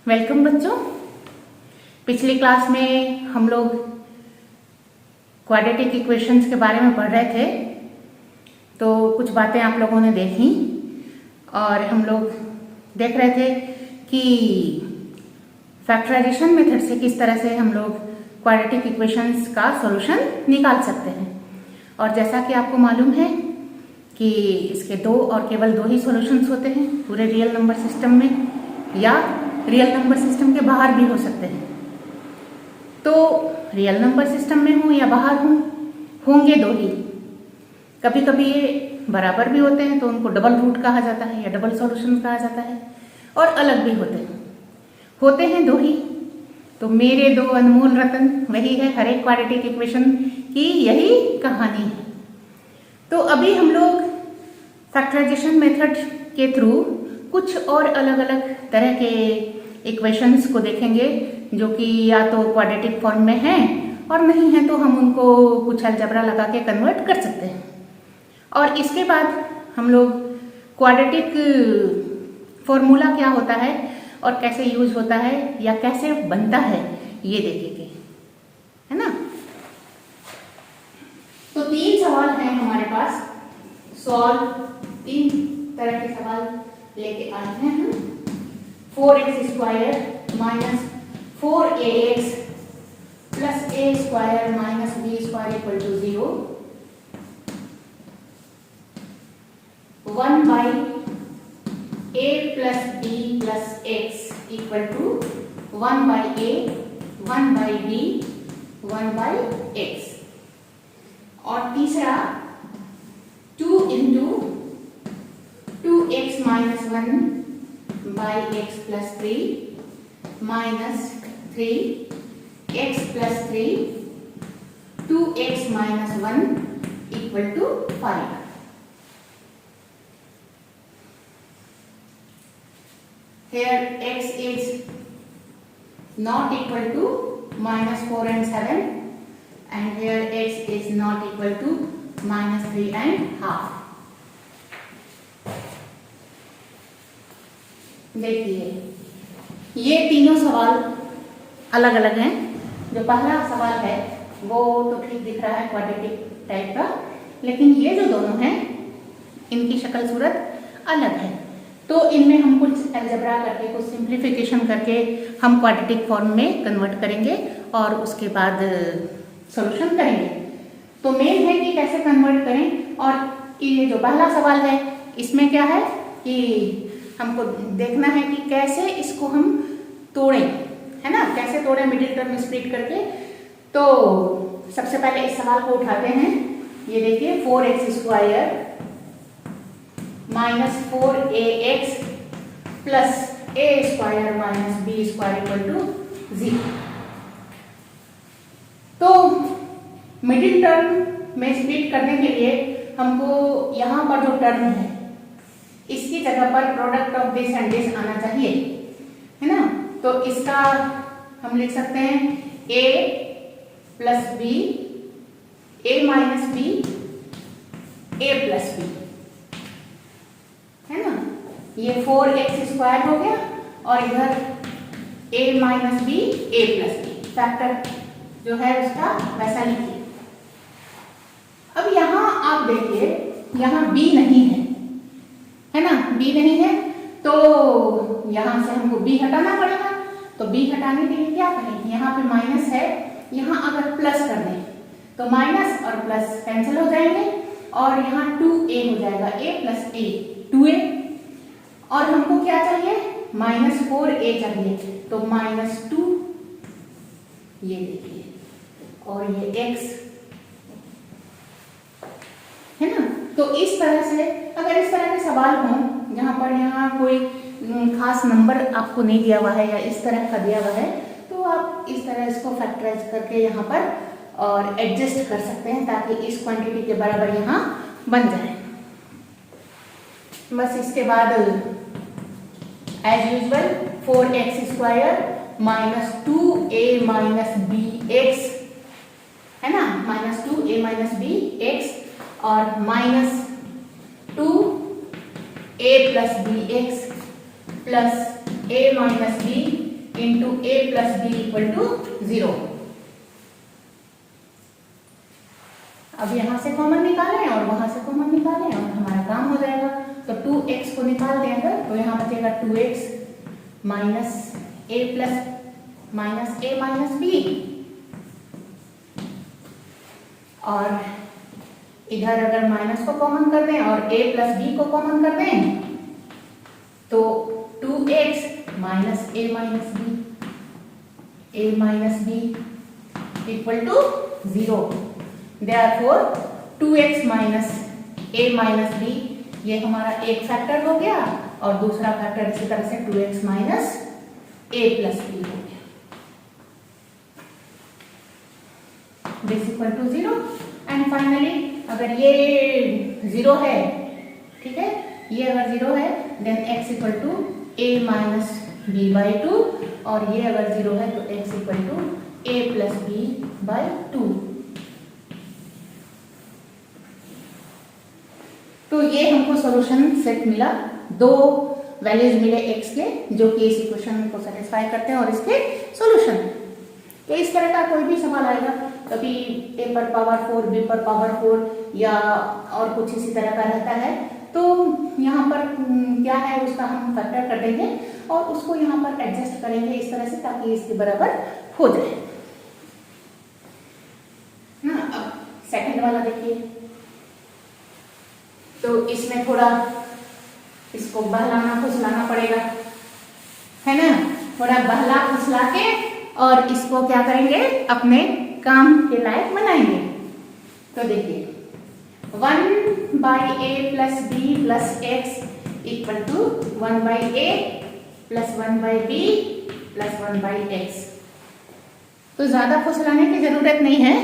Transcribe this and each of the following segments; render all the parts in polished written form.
Welcome बच्चों। पिछली class में हम लोग क्वाड्रेटिक इक्वेशंस के बारे में पढ़ रहे थे, तो कुछ बातें आप लोगों ने देखी और हम लोग देख रहे थे कि फैक्टराइजेशन मेथड से किस तरह से हम लोग क्वाड्रेटिक इक्वेशंस का सॉल्यूशन निकाल सकते हैं। और जैसा कि आपको मालूम है कि इसके दो और केवल दो ही सॉल्यूशंस होते हैं पूरे रियल नंबर सिस्टम में, या रियल नंबर सिस्टम के बाहर भी हो सकते हैं। तो रियल नंबर सिस्टम में हो या बाहर हो, होंगे दो ही। कभी कभी ये बराबर भी होते हैं तो उनको डबल रूट कहा जाता है या डबल सॉल्यूशन कहा जाता है, और अलग भी होते हैं दो ही। तो मेरे दो अनमोल रतन, वही है हर एक क्वाड्रेटिक इक्वेशन की यही कहानी है। तो अभी हम लोग फैक्टराइजेशन मेथड के थ्रू कुछ और अलग अलग तरह के इक्वेशंस को देखेंगे जो कि या तो क्वाड्रेटिक फॉर्म में हैं और नहीं है तो हम उनको कुछ अलजेब्रा लगा के कन्वर्ट कर सकते हैं। और इसके बाद हम लोग क्वाड्रेटिक फॉर्मूला क्या होता है और कैसे यूज होता है या कैसे बनता है ये देखेंगे, है ना। तो तीन सवाल हैं हमारे पास, सॉल्व तीन तरह के सवाल लेके आए हैं हम। 4x² minus 4ax plus a² minus b² equal to 0, 1 by a plus b plus x equal to 1 by a, 1 by b, 1 by x। और तीसरा 2 into 2x minus 1 by x plus 3 minus 3x plus 3 2x minus 1 equal to 5। Here x is not equal to minus 4 and 7, and here x is not equal to minus 3 and half। देखिए ये तीनों सवाल अलग अलग हैं। जो पहला सवाल है वो तो ठीक दिख रहा है क्वाड्रेटिक टाइप का, लेकिन ये जो दोनों हैं इनकी शक्ल सूरत अलग है। तो इनमें हम कुछ अलजेब्रा करके, कुछ सिंप्लीफिकेशन करके हम क्वाड्रेटिक फॉर्म में कन्वर्ट करेंगे और उसके बाद सॉल्यूशन करेंगे। तो मेन है कि कैसे कन्वर्ट करें। और ये जो पहला सवाल है इसमें क्या है कि हमको देखना है कि कैसे इसको हम तोड़ें, है ना, कैसे तोड़ें मिडिल टर्म स्प्लिट करके। तो सबसे पहले इस सवाल को उठाते हैं। ये देखिए 4x² minus 4ax plus a² minus b² equal to 0। तो मिडिल टर्म में स्प्लिट करने के लिए हमको यहाँ पर जो टर्म है इसकी जगह पर product of this and this आना चाहिए, है ना। तो इसका हम लिख सकते हैं a plus b, a minus b, a plus b, है ना। ये 4x² हो गया और इधर a minus b, a plus b, factor जो है उसका वैसा लिखिए। अब यहाँ आप देखिए यहाँ b नहीं है ना, b नहीं है तो यहां से हमको b हटाना पड़ेगा। तो b हटाने के लिए क्या करें, यहाँ पे माइनस है, यहाँ अगर प्लस कर दें तो माइनस और प्लस कैंसिल हो जाएंगे और यहाँ 2a हो जाएगा, a प्लस a 2a। और हमको क्या चाहिए, माइनस 4a चाहिए, तो माइनस 2 ये देखिए, और ये x, है ना। तो इस तरह से अगर इस तरह के सवाल हों जहाँ पर यहाँ कोई खास नंबर आपको नहीं दिया हुआ है या इस तरह का दिया हुआ है, तो आप इस तरह इसको फैक्टराइज करके यहाँ पर और एडजस्ट कर सकते हैं ताकि इस क्वांटिटी के बराबर यहाँ बन जाए। बस इसके बाद as usual 4x² minus 2a minus bx, है ना, माइनस 2a माइनस bx और minus 2a plus bx plus a minus b a plus b equal to 0। अब यहाँ से कॉमन निकालें और वहां से कॉमन निकालें और हमारा काम हो जाएगा। तो 2x को निकाल दें अगर, तो यहाँ बचेगा 2x minus a minus b, और इधर अगर माइनस को कॉमन कर दें और a प्लस b को कॉमन कर दें तो 2x minus a minus b equal to 0। Therefore 2x minus a minus b ये हमारा एक फैक्टर हो गया और दूसरा फैक्टर इसी तरह से 2x minus a plus b हो गया। This equal to 0 and finally अगर ये 0 है, ठीक है, ये अगर 0 है then x equal to a minus b by 2, और ये अगर 0 है तो x equal to a plus b by 2। तो ये हमको सॉल्यूशन सेट मिला, दो वैल्यूज मिले x के जो कि इस इक्वेशन को सेटिस्फाई करते हैं और इसके सॉल्यूशन। तो इस तरह का कोई भी सवाल आएगा, कभी a पर पावर 4 b पर पावर 4 या और कुछ इसी तरह का रहता है, तो यहाँ पर क्या है उसका हम फैक्टर कर देंगे और उसको यहाँ पर एडजस्ट करेंगे इस तरह से ताकि इसके बराबर हो जाए ना। अब सेकंड वाला देखिए, तो इसमें थोड़ा इसको बहलाना फुसलाना पड़ेगा, है ना, थोड़ा बहला फुसला के और इसको क्या करेंगे अपने काम के लायक बनाएंगे। तो देखिए 1 by a plus b plus x equal to 1 by a plus 1 by b plus 1 by x। तो ज्यादा फुसलाने की जरूरत नहीं है।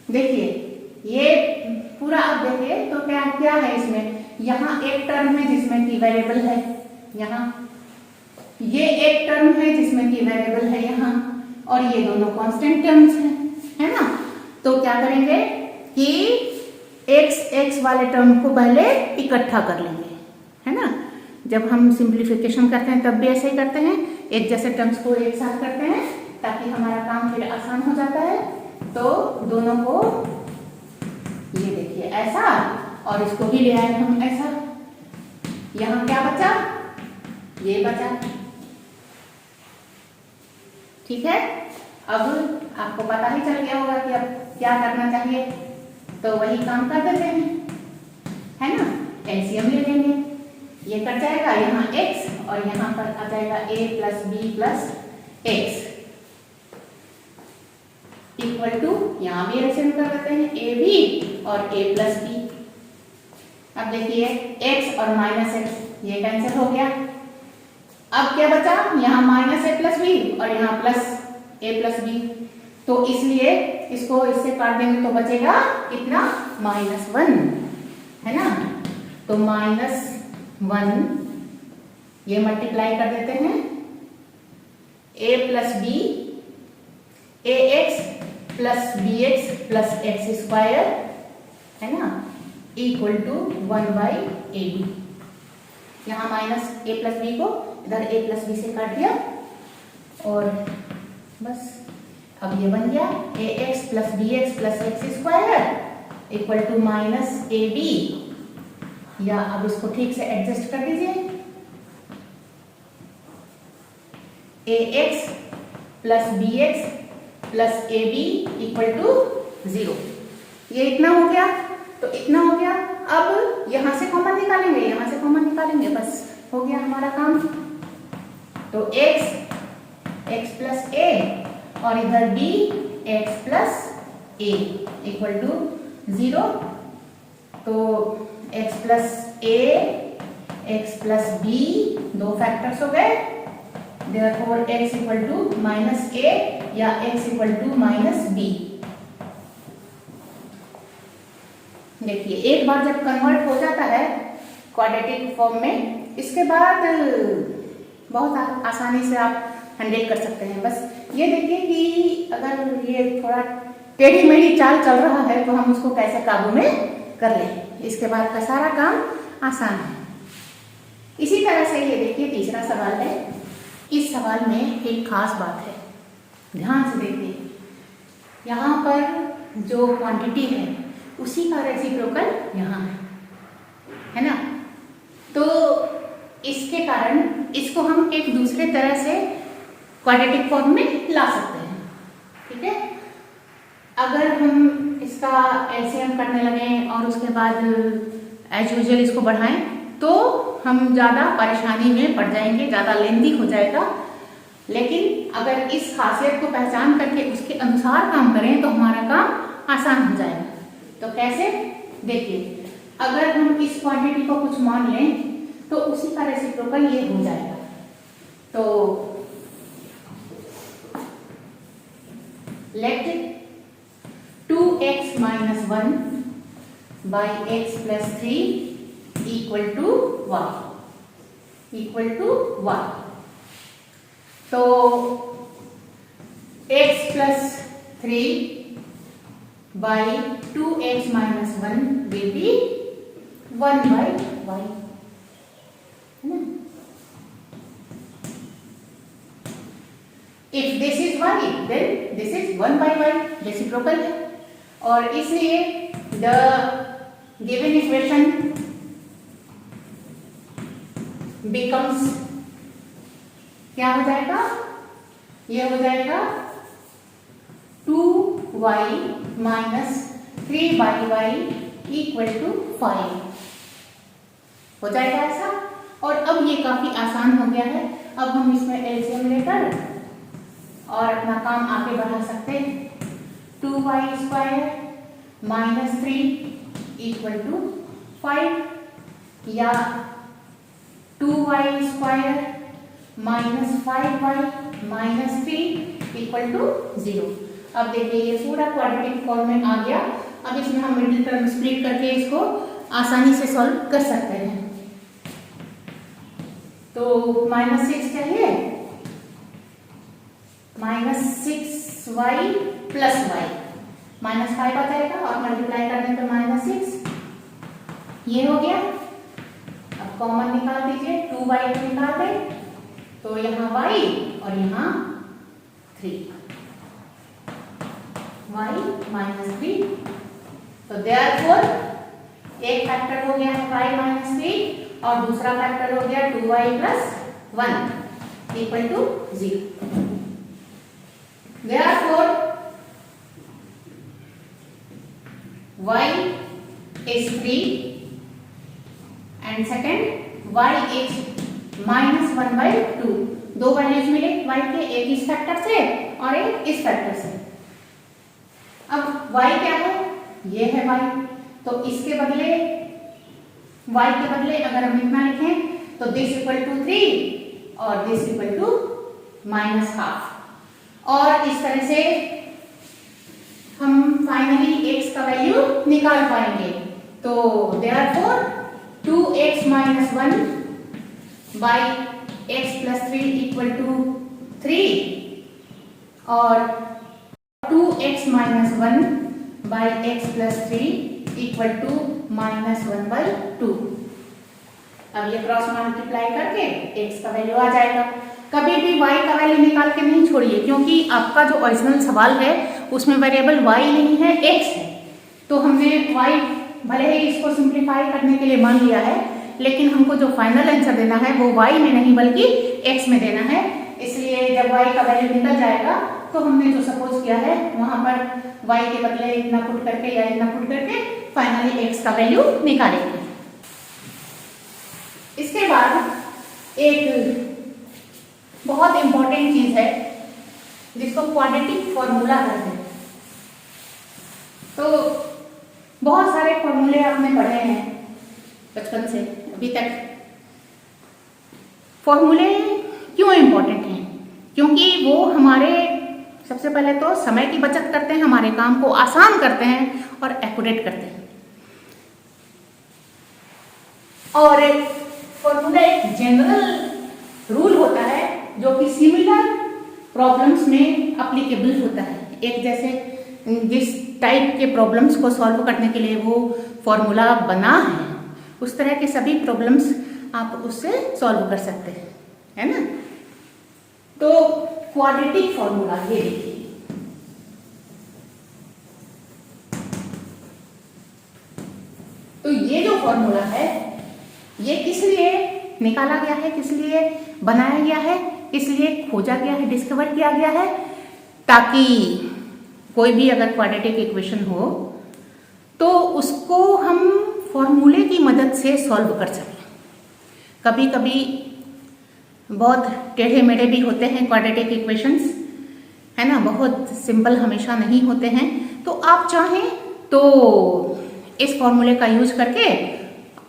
देखिए ये पूरा आप देखिए तो क्या क्या है इसमें, यहाँ एक टर्म है जिसमें की वेरिएबल है, यहाँ ये एक टर्म है जिसमें की वेरिएबल है यहाँ, और ये दोनों कांस्टेंट टर्म्स हैं, है ना। तो क्या करेंगे कि x वाले टर्म को पहले इकट्ठा कर लेंगे, है ना। जब हम सिंप्लीफिकेशन करते हैं तब भी ऐसे ही करते हैं, एक जैसे टर्म्स को एक साथ करते हैं ताकि हमारा काम फिर आसान हो जाता है। तो दोनों को ये देखिए ऐसा और इसको भी ले आए हम ऐसा, यहाँ क्या बचा, ये बचा, ठीक है। अब आपको पता ही चल गया होगा कि अब क्या करना चाहिए, तो वही काम कर देते हैं, है ना। एलसीएम ले लेंगे, ये कट जाएगा यहाँ x और यहाँ पर आ जाएगा a plus b plus x equal to, यहाँ भी एलसीएम कर देते हैं a b और a प्लस b। अब देखिए x और माइनस x ये कैंसिल हो गया, अब क्या बचा, यहाँ माइनस a प्लस b और यहाँ प्लस a प्लस b। तो इसलिए इसको इससे काट देंगे तो बचेगा कितना, -1, है ना। तो -1 ये मल्टीप्लाई कर देते हैं a plus b ax plus bx plus x square, है ना, इक्वल टू 1 बाई ab। यहाँ माइनस a प्लस b को इधर a प्लस b से काट दिया और बस अब ये बन गया ax plus bx plus x square equal to minus ab, या अब इसको ठीक से एडजस्ट कर दीजिए, ax plus bx plus ab equal to 0। ये इतना हो गया, तो इतना हो गया। अब यहां से कॉमन निकालेंगे, यहां से कॉमन निकालेंगे, बस हो गया हमारा काम। तो x प्लस a और इधर b x plus a equal to 0। तो x plus a x plus b दो फैक्टर्स हो गए, therefore x equal to minus a या x equal to minus b। देखिए एक बार जब कन्वर्ट हो जाता है क्वाड्रेटिक फॉर्म में, इसके बाद बहुत आसानी से आप हैंडल कर सकते हैं। बस ये देखिए कि अगर ये थोड़ा टेढ़ी मेढ़ी चाल चल रहा है तो हम उसको कैसे काबू में कर लें, इसके बाद का सारा काम आसान है। इसी तरह से ये देखिए तीसरा सवाल है इस सवाल में एक खास बात है, ध्यान से देखिए। यहाँ पर जो क्वांटिटी है उसी का रेसिप्रोकल यहाँ है ना। तो इसके कारण इसको हम एक दूसरे तरह से क्वाड्रेटिक फॉर्म में ला सकते हैं, ठीक है। अगर हम इसका एलसीएम करने लगें और उसके बाद एज यूजुअल इसको बढ़ाएं तो हम ज़्यादा परेशानी में पड़ जाएंगे, ज़्यादा लेंथी हो जाएगा। लेकिन अगर इस खासियत को पहचान करके उसके अनुसार काम करें तो हमारा काम आसान हो जाएगा। तो कैसे, देखिए, अगर हम इस क्वांटिटी को कुछ मान लें तो उसी का रेसिप्रोकल ये हो जाएगा। तो late 2x minus 1 by x plus 3 equal to y। तो x plus 3 by 2x minus 1 will be 1 by y, है ना। If this is y, then this is 1 by y, reciprocal है। और इसलिए the given equation becomes क्या हो जाएगा, ये हो जाएगा 2y minus 3 by y equal to 5, हो जाएगा ऐसा। और अब ये काफी आसान हो गया है, अब हम इसमें एलसीएम लेकर और अपना काम आगे बढ़ा सकते हैं। 2y square minus 3 equal to 5 या 2y square minus 5y minus 3 equal to 0। अब देखिए ये पूरा क्वाड्रेटिक फॉर्म में आ गया। अब इसमें हम मिडिल टर्म स्प्लिट करके इसको आसानी से सॉल्व कर सकते हैं। तो -6 चाहिए, -6y प्लस y, -5 आ जाएगा और मल्टीप्लाई करने पर -6, ये हो गया। अब कॉमन निकाल दीजिए, 2y को निकाल दें तो यहाँ y और यहाँ 3, y -3। तो देयरफॉर एक फैक्टर हो गया y -3 और दूसरा फैक्टर हो गया 2y plus 1 equal to 0। Therefore, y is 3 and second y is -1/2। दो वैल्यूज मिले y के, एक इस फैक्टर से और एक इस फैक्टर से। अब y क्या है, ये है y, तो इसके बदले y के बदले अगर हम इतना लिखें तो दिस इक्वल टू 3 और दिस इक्वल टू -12। और इस तरह से हम फाइनली x का वैल्यू निकाल पाएंगे। तो therefore 2x minus 1 by x plus 3 equal to 3 और 2x minus 1 by x plus 3 equal to -1/2। अब ये क्रॉस मल्टीप्लाई करके x का वैल्यू आ जाएगा। कभी भी y का वैल्यू निकाल के नहीं छोड़िए, क्योंकि आपका जो ओरिजिनल सवाल है उसमें वेरिएबल y नहीं है, x है। तो हमने y भले ही इसको सिंप्लीफाई करने के लिए मान लिया है, लेकिन हमको जो फाइनल आंसर देना है वो y में नहीं बल्कि x में देना है। इसलिए जब y का वैल्यू निकल जाएगा तो हमने जो सपोज किया है वहां पर y के बदले इतना पुट करके या इतना पुट करके फाइनली x का वैल्यू निकालेंगे। इसके बाद एक बहुत इंपॉर्टेंट चीज है जिसको क्वाड्रेटिक फॉर्मूला कहते हैं। तो बहुत सारे फॉर्मूले आपने पढ़े हैं बचपन से अभी तक। फॉर्मूले क्यों इंपॉर्टेंट हैं? क्योंकि वो हमारे सबसे पहले तो समय की बचत करते हैं, हमारे काम को आसान करते हैं और एक्यूरेट करते हैं। और फॉर्मूला एक जनरल रूल होता है जो कि सिमिलर प्रॉब्लम्स में अप्लीकेबल होता है। एक जैसे जिस टाइप के प्रॉब्लम्स को सॉल्व करने के लिए वो फॉर्मूला बना है, उस तरह के सभी प्रॉब्लम्स आप उससे सॉल्व कर सकते हैं, है ना। तो क्वाड्रेटिक फॉर्मूला ये देखिए, तो ये जो फॉर्मूला है ये किस लिए निकाला गया है, किस लिए बनाया गया है, किस लिए खोजा गया है, डिस्कवर किया गया है, ताकि कोई भी अगर क्वाड्रेटिक इक्वेशन हो तो उसको हम फॉर्मूले की मदद से सॉल्व कर सकें। कभी कभी बहुत टेढ़े मेढ़े भी होते हैं क्वाड्रेटिक इक्वेशंस, है ना, बहुत सिंपल हमेशा नहीं होते हैं। तो आप चाहें तो इस फॉर्मूले का यूज करके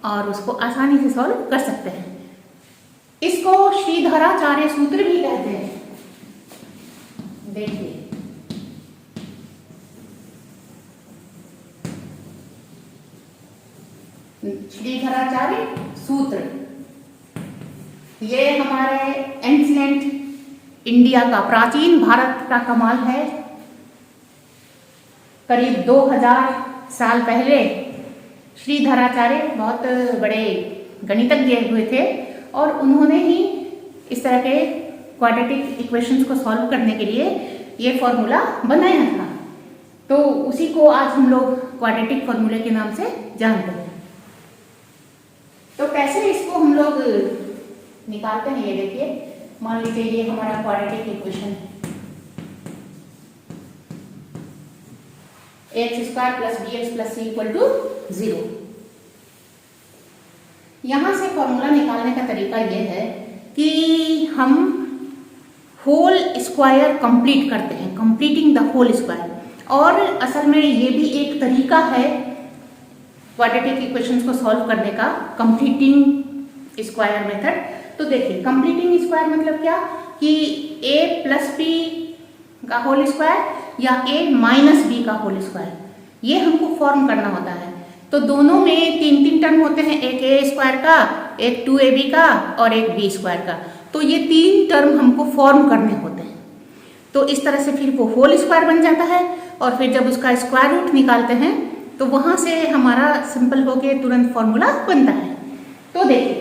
और उसको आसानी से सॉल्व कर सकते हैं। इसको श्रीधराचार्य सूत्र भी कहते हैं। देखिए, श्रीधराचार्य सूत्र, ये हमारे एंशिएंट इंडिया का, प्राचीन भारत का कमाल है। करीब 2000 साल पहले श्रीधराचार्य बहुत बड़े गणितज्ञ हुए थे और उन्होंने ही इस तरह के क्वाड्रेटिक इक्वेशंस को सॉल्व करने के लिए ये फॉर्मूला बनाया था। तो उसी को आज हम लोग क्वाड्रेटिक फॉर्मूले के नाम से जानते हैं। तो कैसे इसको हम लोग निकालते हैं, ये देखिए, मान लीजिए ये हमारा क्वाड्रेटिक इक्वेशन है, x² + bx + c = 0। यहां से फॉर्मूला निकालने का तरीका यह है कि हम होल स्क्वायर कंप्लीट करते हैं, कंप्लीटिंग द होल स्क्वायर। और असल में ये भी एक तरीका है क्वाड्रेटिक इक्वेशंस को सॉल्व करने का, कंप्लीटिंग स्क्वायर मेथड। तो देखिए, कंप्लीटिंग स्क्वायर मतलब क्या कि a + b का होल स्क्वायर या a - b का होल स्क्वायर, ये हमको फॉर्म करना होता है। तो दोनों में 3 टर्म होते हैं, एक a² का, एक 2ab का और एक b² का। तो ये 3 टर्म हमको फॉर्म करने होते हैं। तो इस तरह से फिर वो होल स्क्वायर बन जाता है और फिर जब उसका स्क्वायर रूट निकालते हैं तो वहां से हमारा सिंपल होके तुरंत फॉर्मूला बनता है। तो देखिए,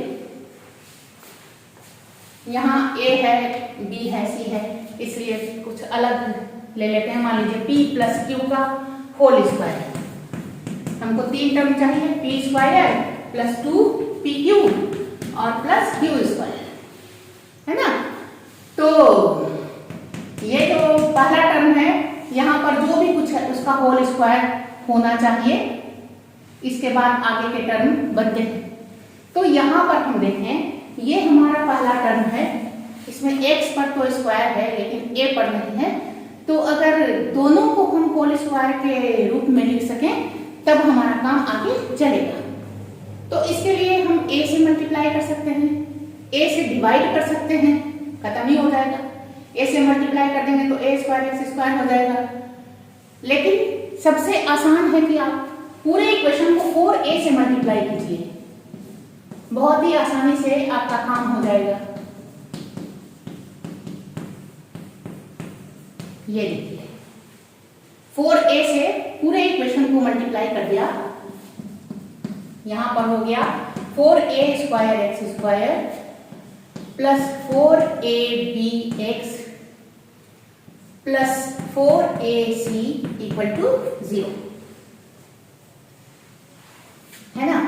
यहाँ a है, b है, c है, इसलिए कुछ अलग ले लेते हैं। मान लीजिए p + q का होल स्क्वायर, हमको 3 टर्म चाहिए, p² + 2pq और +q², है ना। तो ये जो पहला टर्म है, यहाँ पर जो भी कुछ है उसका होल स्क्वायर होना चाहिए, इसके बाद आगे के टर्म बनते हैं। तो यहाँ पर हम देखें, ये हमारा पहला टर्म है, इसमें x पर तो स्क्वायर है लेकिन a पर नहीं है। तो अगर दोनों को हम होल स्क्वायर के रूप में लिख सकें तब हमारा काम आगे चलेगा। तो इसके लिए हम a से मल्टीप्लाई कर सकते हैं, a से डिवाइड कर सकते हैं, खत्म ही हो जाएगा। a से मल्टीप्लाई कर देंगे तो a² x² हो जाएगा। लेकिन सबसे आसान है कि आप पूरे इक्वेशन को 4a से मल्टीप्लाई कीजिए, बहुत ही आसानी से आपका काम हो जाएगा। ये देखिए, 4a से पूरे इक्वेशन को मल्टीप्लाई कर दिया, यहां पर हो गया 4a² x² + 4abx + 4ac = 0, है ना।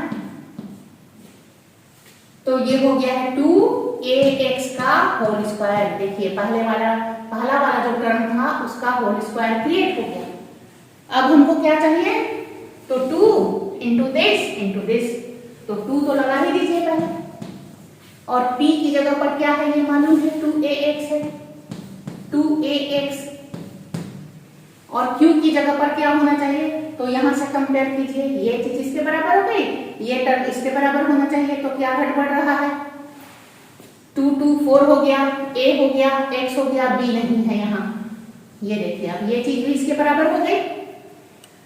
तो ये हो गया है 2ax का होल स्क्वायर। देखिए, पहला वाला जो टर्म था उसका होल स्क्वायर क्रिएट हो गया। अब हमको क्या चाहिए, तो 2 × दिस, तो 2 तो लगा ही दीजिए पहले। और p की जगह पर क्या है ये मालूम है, 2ax है, 2ax। और q की जगह पर क्या होना चाहिए, तो यहां से कंपेयर कीजिए, ये चीज इसके बराबर हो गई, ये टर्म इसके बराबर होना चाहिए। तो क्या गड़बड़ रहा है, 2 2 4 हो गया, a हो गया, x हो गया, b नहीं है यहाँ। ये देखिए, अब ये चीज भी इसके बराबर हो गई,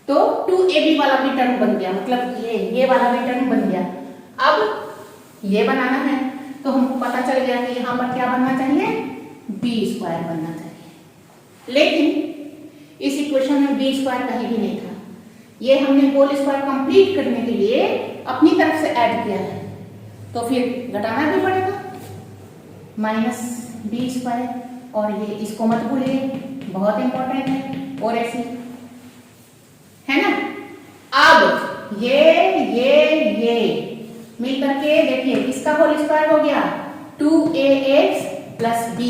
तो 2ab वाला भी टर्म बन गया, मतलब ये वाला भी टर्म बन गया। अब ये बनाना है तो हमको पता चल गया कि यहाँ पर क्या बनना चाहिए, b² बनना चाहिए। लेकिन इस इक्वेशन में b² कहीं भी नहीं था, ये हमने होल स्क्वायर कंप्लीट करने के लिए अपनी तरफ से ऐड किया है, तो फिर घटाना भी पड़ेगा, -b² और ये इसको मत भूलिए, बहुत इंपॉर्टेंट है, और ऐसी है ना। अब ये मिल करके देखिए इसका होल स्क्वायर हो गया 2ax प्लस b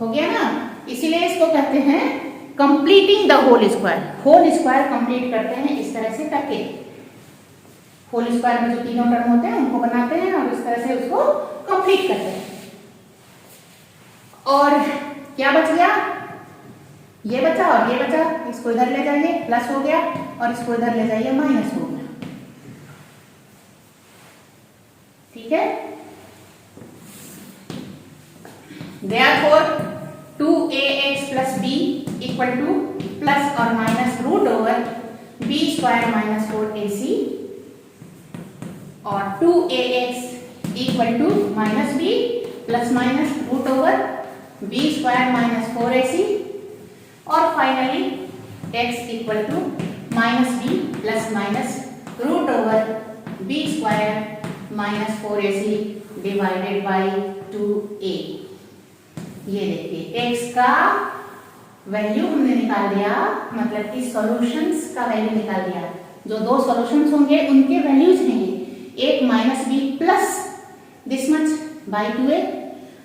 हो गया ना। इसीलिए इसको कहते हैं completing the whole square. Whole square complete करते हैं इस तरह से करके, होल स्क्वायर में जो तीनों टर्म होते हैं उनको बनाते हैं और इस तरह से उसको कंप्लीट करते हैं। और क्या बच गया, ये बचा और ये बचा, इसको इधर ले जाइए प्लस हो गया और इसको इधर ले जाइए माइनस हो गया, ठीक है। Therefore 2ax plus b equal to plus और minus root over b square minus 4ac और 2ax equal to minus b plus minus root over b square minus 4ac और finally x equal to minus b plus minus root over b square minus 4ac divided by 2a। ये देखिए x का value हमने निकाल दिया, मतलब कि solutions का वैल्यू निकाल दिया। जो दो सॉल्यूशंस होंगे उनके वैल्यूज रहेंगे, एक minus b plus this much by 2a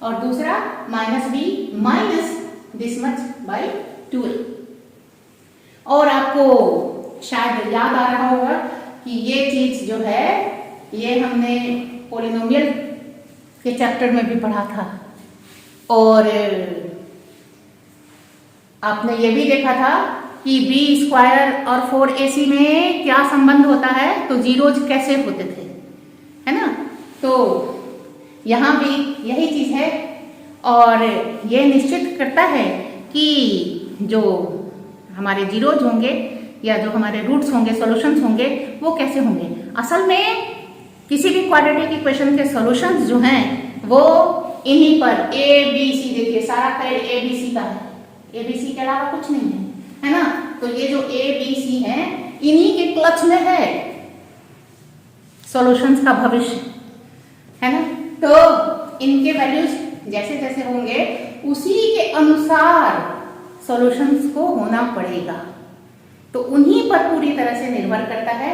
और दूसरा minus b minus this much by 2a। और आपको शायद याद आ रहा होगा कि ये चीज जो है ये हमने पॉलिनोमियल के चैप्टर में भी पढ़ा था और आपने ये भी देखा था कि बी स्क्वायर और 4ac में क्या संबंध होता है, तो जीरोज कैसे होते थे, है ना। तो यहाँ भी यही चीज है और ये निश्चित करता है कि जो हमारे जीरोज होंगे या जो हमारे रूट्स होंगे, सॉल्यूशंस होंगे, वो कैसे होंगे। असल में किसी भी क्वाड्रेटिक इक्वेशन के सॉल्यूशंस जो हैं वो इन्हीं पर a b c, देखिए सारा क्रेडिट a b c का है, a b c के अलावा कुछ नहीं है ना। तो ये जो a b c है इन्हीं के क्लच में है सॉल्यूशंस का भविष्य, है ना। तो इनके वैल्यूज जैसे जैसे होंगे उसी के अनुसार सॉल्यूशंस को होना पड़ेगा। तो उन्हीं पर पूरी तरह से निर्भर करता है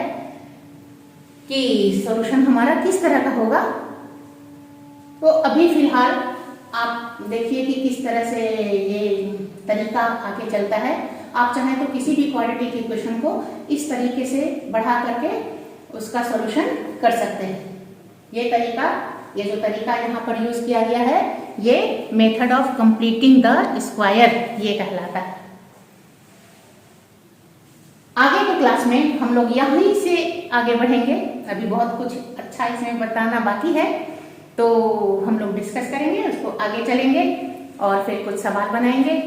कि सॉल्यूशन हमारा किस तरह का होगा। तो अभी फिलहाल आप देखिए कि किस तरह से ये तरीका आगे चलता है। आप चाहें तो किसी भी क्वाड्रेटिक इक्वेशन को इस तरीके से बढ़ा करके उसका सॉल्यूशन कर सकते हैं। ये जो तरीका यहाँ पर यूज किया गया है ये method of completing the square ये कहलाता है। आगे के क्लास में हम लोग यहीं से आगे बढ़ेंगे, अभी बहुत कुछ अच्छा इसमें बताना बाकी है, तो हम लोग डिस्कस करेंगे, उसको आगे चलेंगे और फिर कुछ सवाल बनाएंगे।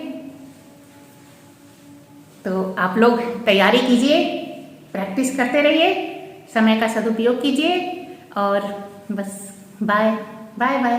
तो आप लोग तैयारी कीजिए, प्रैक्टिस करते रहिए, समय का सदुपयोग कीजिए और बस बाय बाय बाय।